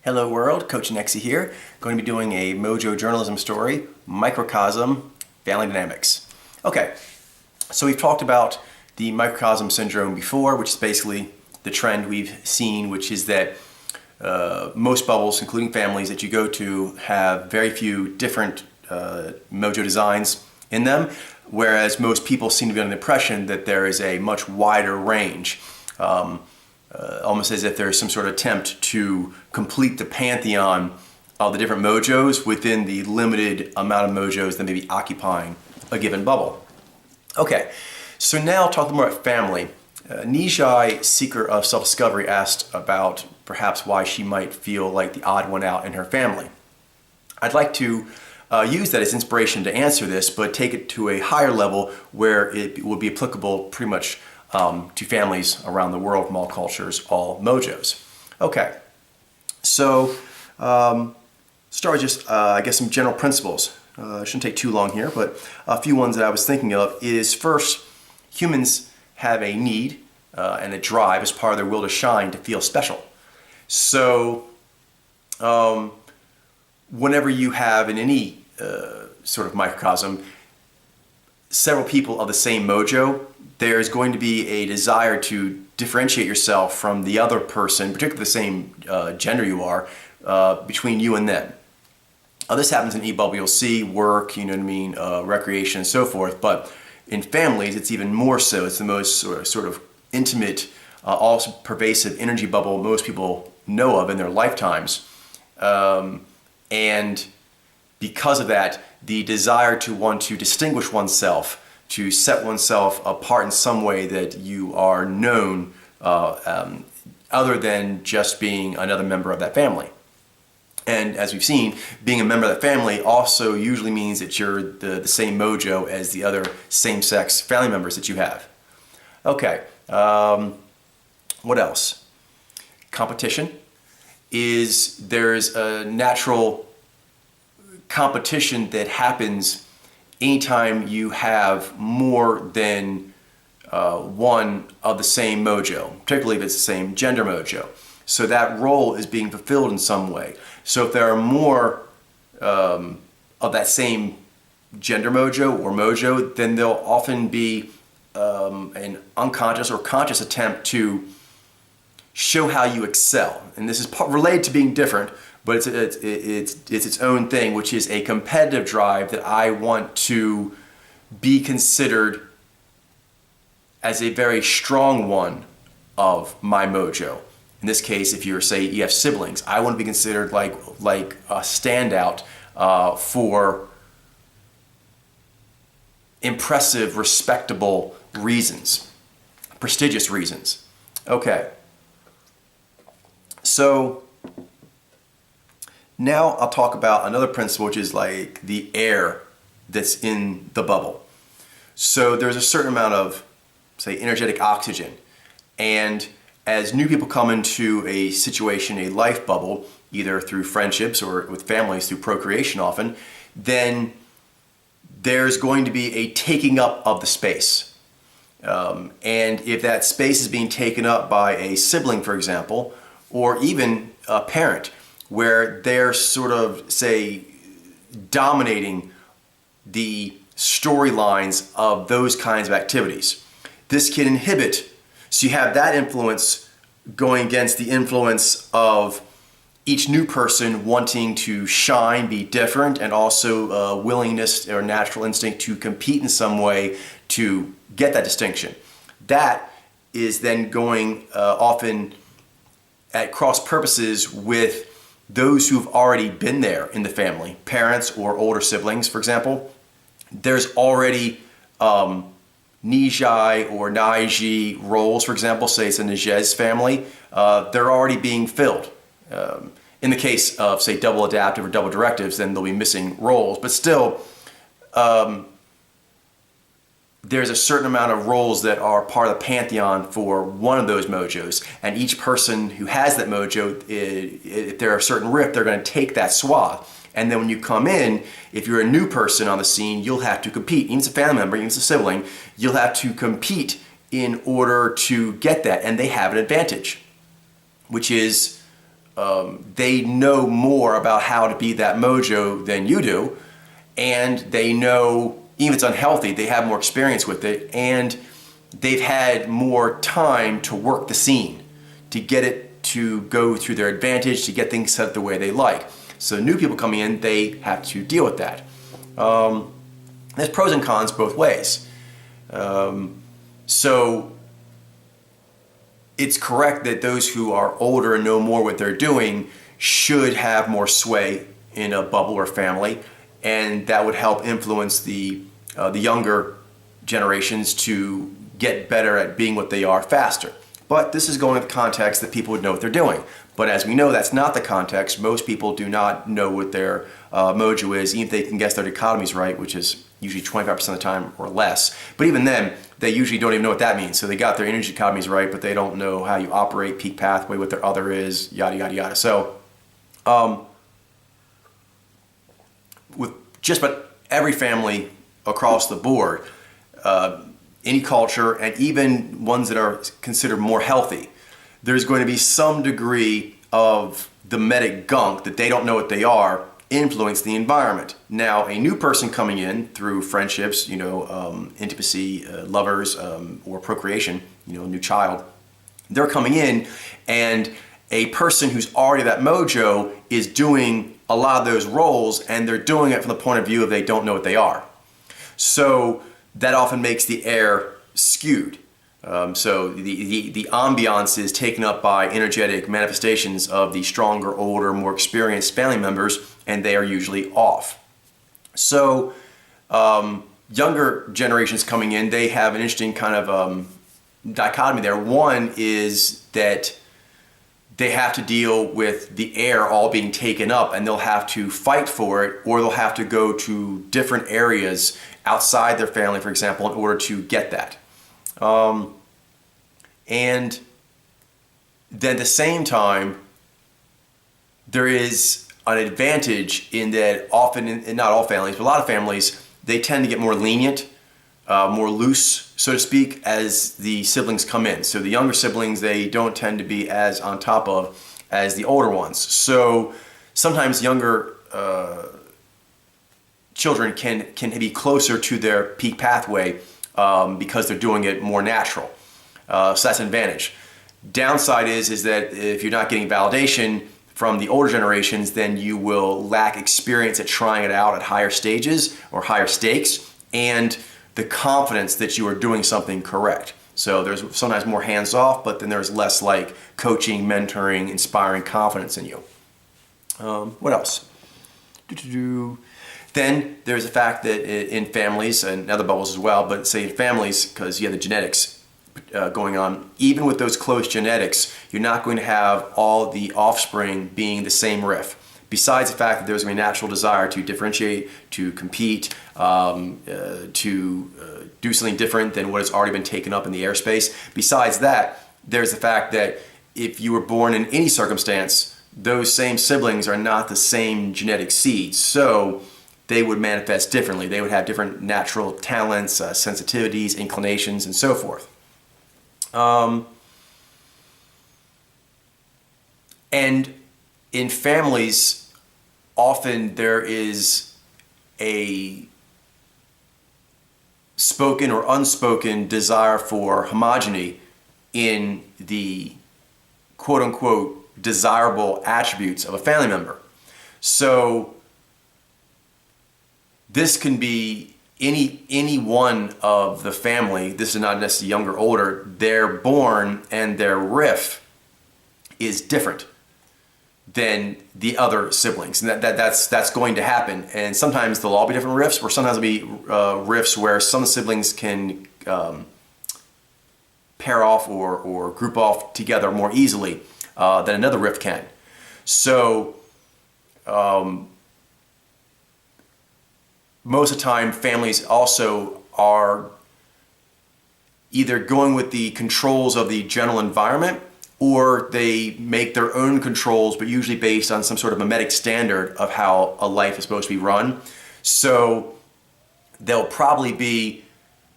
Hello world, Coach Nexi here. Going to be doing a Mojo journalism story, Microcosm Family Dynamics. Okay, so we've talked about the Microcosm Syndrome before, which is basically the trend we've seen, which is that most bubbles, including families that you go to, have very few different Mojo designs in them, whereas most people seem to be under the impression that there is a much wider range. Almost as if there's some sort of attempt to complete the pantheon of the different mojos within the limited amount of mojos that may be occupying a given bubble. Okay, so now talking more about family. Nijai, seeker of self-discovery, asked about perhaps why she might feel like the odd one out in her family. I'd like to use that as inspiration to answer this, but take it to a higher level where it would be applicable pretty much to families around the world from all cultures, all mojos. Okay, so start with just, I guess, some general principles. Shouldn't take too long here, but a few ones that I was thinking of is first, humans have a need and a drive as part of their will to shine to feel special. So whenever you have in any sort of microcosm several people of the same mojo, there's going to be a desire to differentiate yourself from the other person, particularly the same gender you are, between you and them. This happens in e-bubble. You'll see work, you know what I mean, recreation and so forth, but in families it's even more so. It's the most sort of intimate, also pervasive energy bubble most people know of in their lifetimes. And because of that, the desire to want to distinguish oneself, to set oneself apart in some way that you are known other than just being another member of that family. And as we've seen, being a member of that family also usually means that you're the same mojo as the other same-sex family members that you have. Okay, what else? Competition there's a natural competition that happens anytime you have more than one of the same mojo, particularly if it's the same gender mojo. So that role is being fulfilled in some way. So if there are more of that same gender mojo or mojo, then there'll often be an unconscious or conscious attempt to show how you excel. And this is related to being different, but it's its own thing, which is a competitive drive that I want to be considered as a very strong one of my mojo. In this case, if you have siblings, I want to be considered like a standout for impressive, respectable reasons, prestigious reasons. Okay. So now I'll talk about another principle, which is like the air that's in the bubble. So there's a certain amount of, say, energetic oxygen, and as new people come into a situation, a life bubble, either through friendships or with families through procreation often, then there's going to be a taking up of the space. And if that space is being taken up by a sibling, for example, or even a parent, where they're sort of, say, dominating the storylines of those kinds of activities, this can inhibit. So you have that influence going against the influence of each new person wanting to shine, be different, and also willingness or natural instinct to compete in some way to get that distinction. That is then going often at cross purposes with those who've already been there in the family, parents or older siblings, for example. There's already Nijai or Naiji roles, for example, say it's a Nijez family, they're already being filled. In the case of, say, double adaptive or double directives, then they'll be missing roles, but still, there's a certain amount of roles that are part of the pantheon for one of those mojos, and each person who has that mojo, if there are a certain rift, they're going to take that swath. And then when you come in, if you're a new person on the scene, you'll have to compete. Even as a family member, even as a sibling, you'll have to compete in order to get that, and they have an advantage, which is they know more about how to be that mojo than you do, and they know, even if it's unhealthy, they have more experience with it, and they've had more time to work the scene, to get it to go through their advantage, to get things set up the way they like. So new people coming in, they have to deal with that. There's pros and cons both ways. So it's correct that those who are older and know more what they're doing should have more sway in a bubble or family, and that would help influence the younger generations to get better at being what they are faster. But this is going in the context that people would know what they're doing. But as we know, that's not the context. Most people do not know what their mojo is, even if they can guess their dichotomies right, which is usually 25% of the time or less. But even then, they usually don't even know what that means. So they got their energy dichotomies right, but they don't know how you operate, peak pathway, what their other is, yada, yada, yada. So with just about every family across the board, any culture, and even ones that are considered more healthy, there's going to be some degree of the medic gunk that they don't know what they are influence the environment. Now, a new person coming in through friendships, intimacy, lovers, or procreation, a new child, they're coming in, and a person who's already that mojo is doing a lot of those roles, and they're doing it from the point of view of they don't know what they are. So that often makes the air skewed. So the ambiance is taken up by energetic manifestations of the stronger, older, more experienced family members, and they are usually off. So younger generations coming in, they have an interesting kind of dichotomy there. One is that they have to deal with the air all being taken up, and they'll have to fight for it, or they'll have to go to different areas outside their family, for example, in order to get that. And then at the same time, there is an advantage in that often, in not all families, but a lot of families, they tend to get more lenient, more loose, so to speak, as the siblings come in. So the younger siblings, they don't tend to be as on top of as the older ones. So sometimes younger children can be closer to their peak pathway because they're doing it more natural. So that's an advantage. Downside is that if you're not getting validation from the older generations, then you will lack experience at trying it out at higher stages or higher stakes, and the confidence that you are doing something correct. So there's sometimes more hands-off, but then there's less like coaching, mentoring, inspiring confidence in you. What else? Then there's the fact that in families, and other bubbles as well, but say in families, because you have the genetics going on, even with those close genetics, you're not going to have all the offspring being the same riff. Besides the fact that there's going to be a natural desire to differentiate, to compete, to do something different than what has already been taken up in the airspace. Besides that, there's the fact that if you were born in any circumstance, those same siblings are not the same genetic seeds. So they would manifest differently. They would have different natural talents, sensitivities, inclinations, and so forth. And in families, often there is a spoken or unspoken desire for homogeny in the quote-unquote desirable attributes of a family member. So this can be any one of the family. This is not necessarily younger or older. They're born and their riff is different than the other siblings, and that's going to happen. And sometimes they'll all be different riffs, or sometimes there'll be riffs where some siblings can pair off or group off together more easily than another riff can. So most of the time, families also are either going with the controls of the general environment, or they make their own controls, but usually based on some sort of mimetic standard of how a life is supposed to be run. So there'll probably be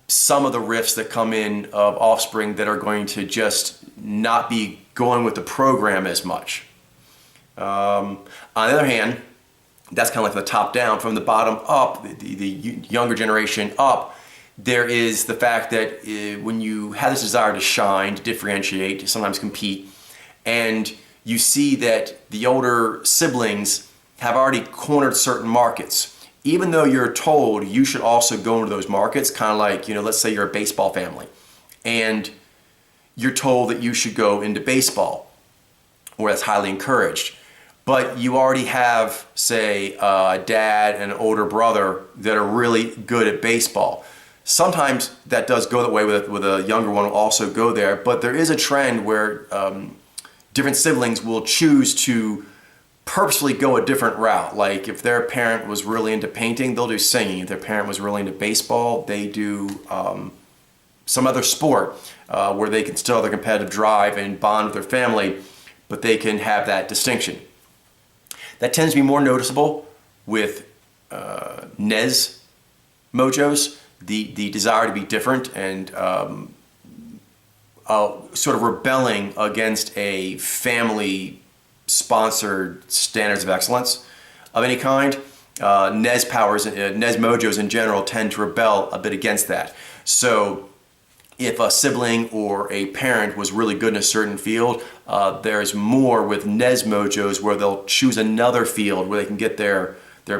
some of the riffs that come in of offspring that are going to just not be going with the program as much. On the other hand, that's kind of like the top down. From the bottom up, the younger generation up, there is the fact that when you have this desire to shine, to differentiate, to sometimes compete, and you see that the older siblings have already cornered certain markets, even though you're told you should also go into those markets, kind of like, let's say you're a baseball family, and you're told that you should go into baseball, or that's highly encouraged. But you already have, say, a dad and an older brother that are really good at baseball. Sometimes that does go that way with a younger one will also go there, but there is a trend where different siblings will choose to purposefully go a different route. Like if their parent was really into painting, they'll do singing. If their parent was really into baseball, they do some other sport where they can still have their competitive drive and bond with their family, but they can have that distinction. That tends to be more noticeable with Nez mojos, the desire to be different and sort of rebelling against a family-sponsored standards of excellence of any kind. Nez mojos in general tend to rebel a bit against that. So if a sibling or a parent was really good in a certain field, there's more with Nez mojos where they'll choose another field where they can get their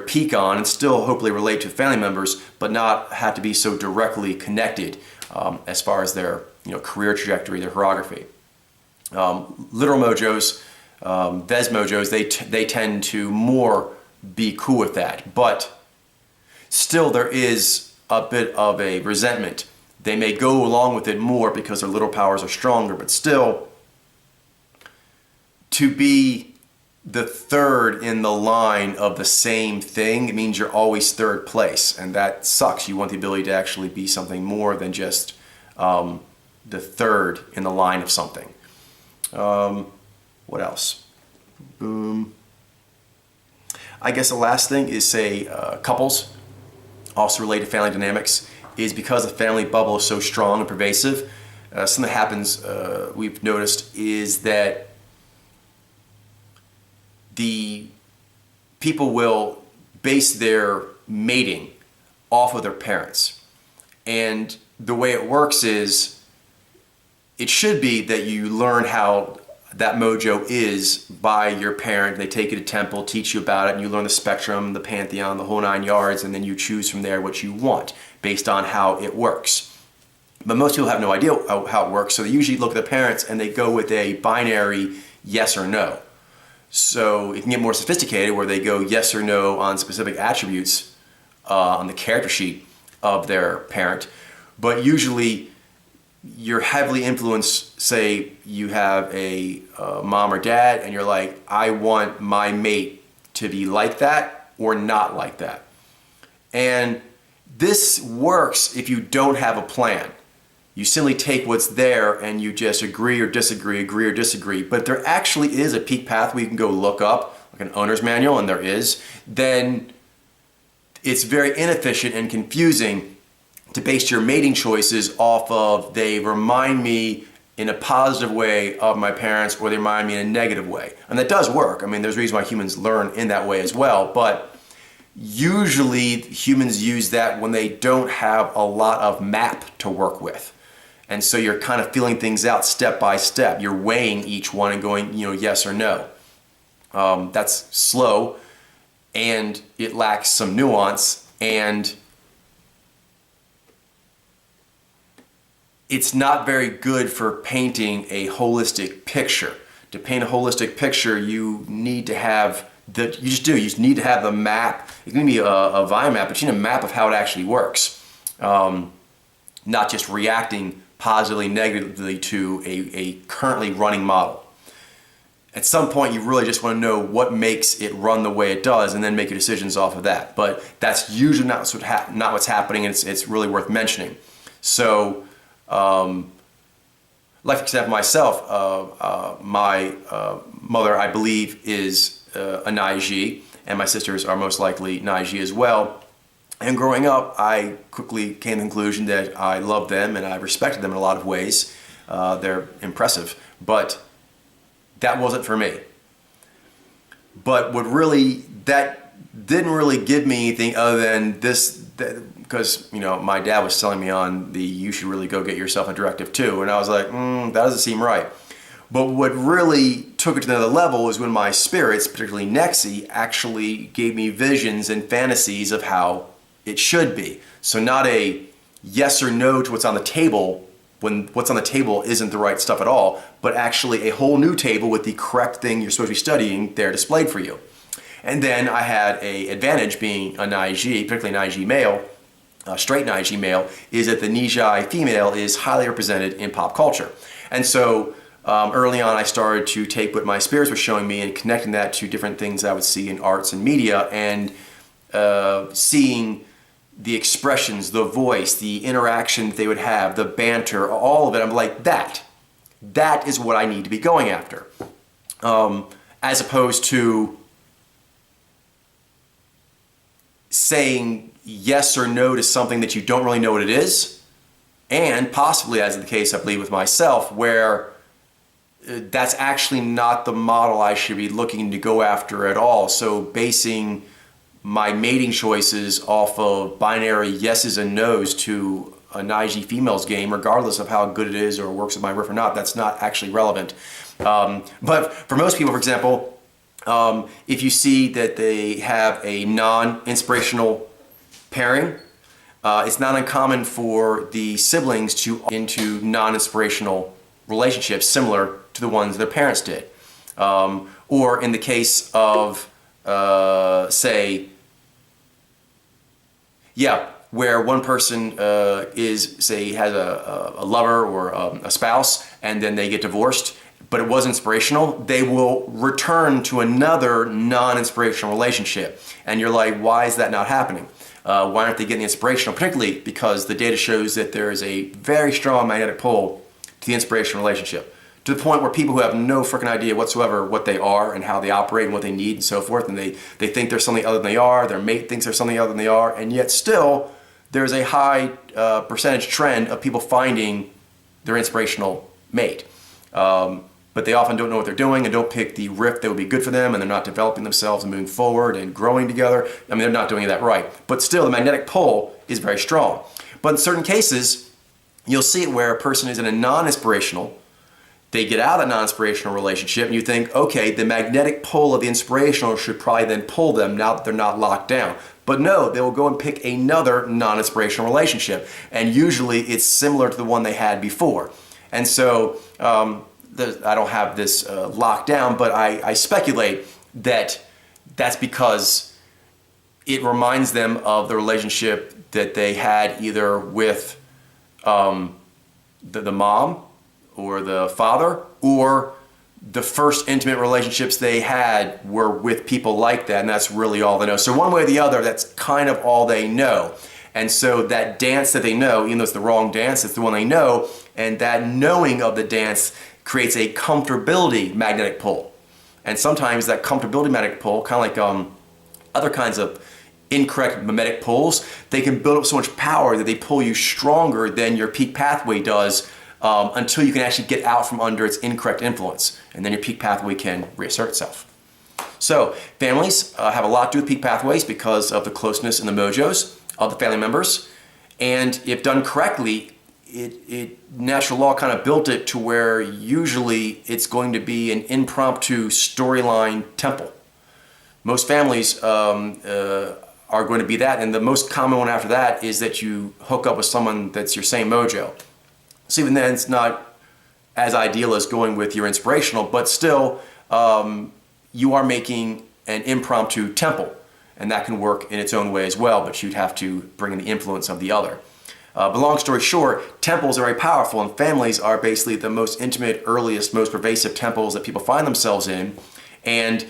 peak on and still hopefully relate to family members, but not have to be so directly connected as far as their career trajectory, their choreography. Literal mojos, Vez mojos, they tend to more be cool with that, but still there is a bit of a resentment. They may go along with it more because their little powers are stronger, but still, to be the third in the line of the same thing, it means you're always third place, and that sucks. You want the ability to actually be something more than just the third in the line of something. What else? Boom. I guess the last thing is, say, couples, also related to family dynamics, is because the family bubble is so strong and pervasive. Something that happens, we've noticed, is that the people will base their mating off of their parents. And the way it works is, it should be that you learn how that mojo is by your parent. They take you to temple, teach you about it, and you learn the spectrum, the pantheon, the whole 9 yards, and then you choose from there what you want based on how it works. But most people have no idea how it works, so they usually look at the parents and they go with a binary yes or no. So it can get more sophisticated where they go yes or no on specific attributes on the character sheet of their parent. But usually you're heavily influenced, say you have a mom or dad and you're like, I want my mate to be like that or not like that. And this works if you don't have a plan. You simply take what's there and you just agree or disagree. But if there actually is a peak pathway you can go look up, like an owner's manual, and there is, then it's very inefficient and confusing to base your mating choices off of they remind me in a positive way of my parents or they remind me in a negative way. And that does work. I mean, there's a reason why humans learn in that way as well, but usually humans use that when they don't have a lot of map to work with. And so you're kind of feeling things out step by step. You're weighing each one and going, yes or no. That's slow and it lacks some nuance, and it's not very good for painting a holistic picture. To paint a holistic picture, you need to have you just need to have the map. It can be a vine map, but you need a map of how it actually works. Not just reacting positively, negatively to a currently running model. At some point, you really just want to know what makes it run the way it does and then make your decisions off of that. But that's usually not what's happening, and it's really worth mentioning. So, like for example, myself, my mother, I believe, is a Naiji, and my sisters are most likely Naiji as well. And growing up, I quickly came to the conclusion that I loved them and I respected them in a lot of ways. They're impressive, but that wasn't for me. But that didn't really give me anything other than this, because my dad was selling me on you should really go get yourself a directive too, and I was like, that doesn't seem right. But what really took it to another level is when my spirits, particularly Nexi, actually gave me visions and fantasies of how it should be. So not a yes or no to what's on the table when what's on the table isn't the right stuff at all, but actually a whole new table with the correct thing you're supposed to be studying there displayed for you. And then I had an advantage being a Naiji, particularly a Naiji male, a straight Naiji male, is that the Nijai female is highly represented in pop culture. And so early on I started to take what my spirits were showing me and connecting that to different things I would see in arts and media, and seeing the expressions, the voice, the interaction that they would have, the banter, all of it. I'm like, that is what I need to be going after. As opposed to saying yes or no to something that you don't really know what it is, and possibly, as in the case I believe with myself, where that's actually not the model I should be looking to go after at all. So basing my mating choices off of binary yeses and nos to a Naiji female's game, regardless of how good it is or works with my riff or not, that's not actually relevant. But for most people, for example, if you see that they have a non-inspirational pairing, it's not uncommon for the siblings to into non-inspirational relationships similar to the ones their parents did. Or in the case of, where one person has a lover or a spouse, and then they get divorced, but it was inspirational, they will return to another non-inspirational relationship. And you're like, why is that not happening? Why aren't they getting the inspirational? Particularly because the data shows that there is a very strong magnetic pull to the inspirational relationship, to the point where people who have no freaking idea whatsoever what they are and how they operate and what they need and so forth, and they think they're something other than they are, their mate thinks they're something other than they are, and yet still there's a high percentage trend of people finding their inspirational mate. But they often don't know what they're doing and don't pick the riff that would be good for them, and they're not developing themselves and moving forward and growing together. I mean, they're not doing that right. But still, the magnetic pull is very strong. But in certain cases, you'll see it where a person is in a non-inspirational, they get out of a non-inspirational relationship, and you think, okay, the magnetic pull of the inspirational should probably then pull them now that they're not locked down. But no, they will go and pick another non-inspirational relationship, and usually it's similar to the one they had before. And so, I don't have this locked down, but I speculate that that's because it reminds them of the relationship that they had either with the mom or the father, or the first intimate relationships they had were with people like that, and that's really all they know. So one way or the other, that's kind of all they know. And so that dance that they know, even though it's the wrong dance, it's the one they know, and that knowing of the dance creates a comfortability magnetic pull. And sometimes that comfortability magnetic pull, kind of like other kinds of incorrect mimetic pulls, they can build up so much power that they pull you stronger than your peak pathway does, until you can actually get out from under its incorrect influence. And then your peak pathway can reassert itself. So families have a lot to do with peak pathways because of the closeness and the mojos of the family members. And if done correctly, it natural law kind of built it to where usually it's going to be an impromptu storyline temple. Most families are going to be that, and the most common one after that is that you hook up with someone that's your same mojo. So even then, it's not as ideal as going with your inspirational, but still, you are making an impromptu temple, and that can work in its own way as well, but you'd have to bring in the influence of the other. But long story short, temples are very powerful, and families are basically the most intimate, earliest, most pervasive temples that people find themselves in. And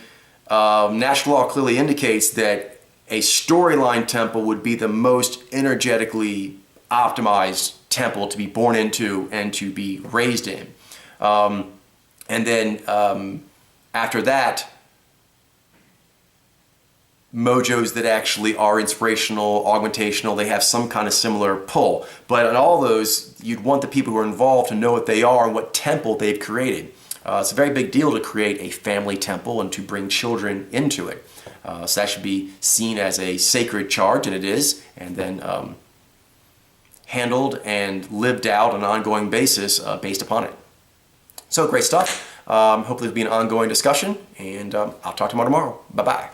natural law clearly indicates that a storyline temple would be the most energetically optimized temple to be born into and to be raised in. And then after that, mojos that actually are inspirational, augmentational, they have some kind of similar pull. But in all those, you'd want the people who are involved to know what they are and what temple they've created. it's a very big deal to create a family temple and to bring children into it. So that should be seen as a sacred charge, and it is, and then handled and lived out on an ongoing basis based upon it. So great stuff. Hopefully it'll be an ongoing discussion, and I'll talk to you tomorrow. Bye-bye.